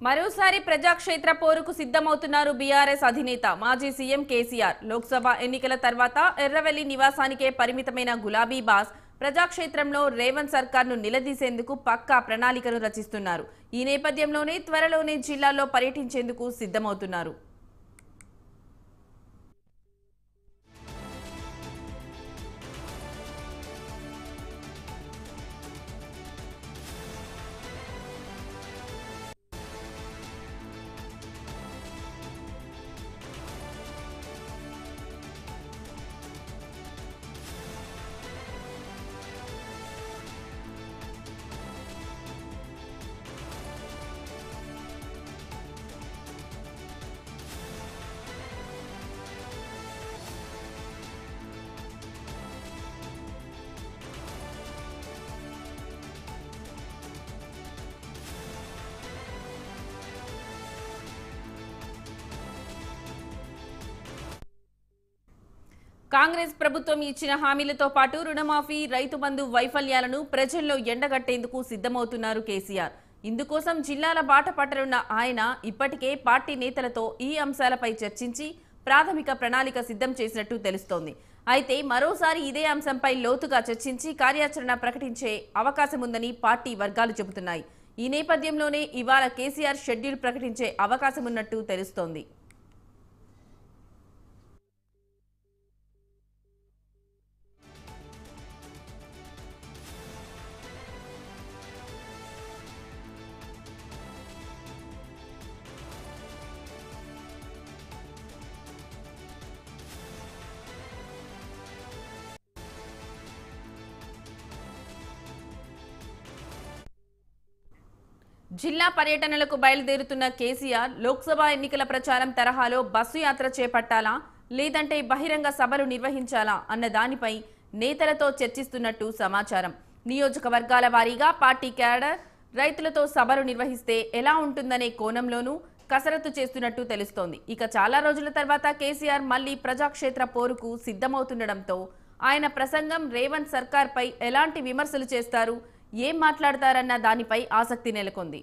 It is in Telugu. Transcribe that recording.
మరోసారి ప్రజాక్షేత్ర పోరుకు సిద్ధమవుతున్నారు బీఆర్ఎస్ అధినేత మాజీ సీఎం కేసీఆర్. లోక్సభ ఎన్నికల తర్వాత ఎర్రవెల్లి నివాసానికే పరిమితమైన గులాబీ బాస్ ప్రజాక్షేత్రంలో రేవంత్ సర్కార్ను నిలదీసేందుకు పక్కా ప్రణాళికను రచిస్తున్నారు. ఈ నేపథ్యంలోనే త్వరలోనే జిల్లాలో పర్యటించేందుకు సిద్ధమవుతున్నారు. కాంగ్రెస్ ప్రభుత్వం ఇచ్చిన హామీలతో పాటు రుణమాఫీ, రైతు బంధు వైఫల్యాలను ప్రజల్లో ఎండగట్టేందుకు సిద్ధమవుతున్నారు కేసీఆర్. ఇందుకోసం జిల్లాల బాట పట్టనున్న ఆయన ఇప్పటికే పార్టీ నేతలతో ఈ అంశాలపై చర్చించి ప్రాథమిక ప్రణాళిక సిద్ధం చేసినట్టు తెలుస్తోంది. అయితే మరోసారి ఇదే అంశంపై లోతుగా చర్చించి కార్యాచరణ ప్రకటించే అవకాశముందని పార్టీ వర్గాలు చెబుతున్నాయి. ఈ నేపథ్యంలోనే ఇవాళ కేసీఆర్ షెడ్యూల్ ప్రకటించే అవకాశమున్నట్టు తెలుస్తోంది. జిల్లా పర్యటనలకు బయలుదేరుతున్న కేసీఆర్ లోక్సభ ఎన్నికల ప్రచారం తరహాలో బస్సు యాత్ర చేపట్టాలా, లేదంటే బహిరంగ సభలు నిర్వహించాలా అన్న దానిపై నేతలతో చర్చిస్తున్నట్టు సమాచారం. నియోజకవర్గాల వారీగా పార్టీ క్యాడర్ రైతులతో సభలు నిర్వహిస్తే ఎలా ఉంటుందనే కోణంలోనూ కసరత్తు చేస్తున్నట్టు తెలుస్తోంది. ఇక చాలా రోజుల తర్వాత కేసీఆర్ మళ్లీ ప్రజాక్షేత్ర పోరుకు సిద్ధమవుతుండటంతో ఆయన ప్రసంగం రేవంత్ సర్కార్పై ఎలాంటి విమర్శలు చేస్తారు, ఏం మాట్లాడతారన్న దానిపై ఆసక్తి నెలకొంది.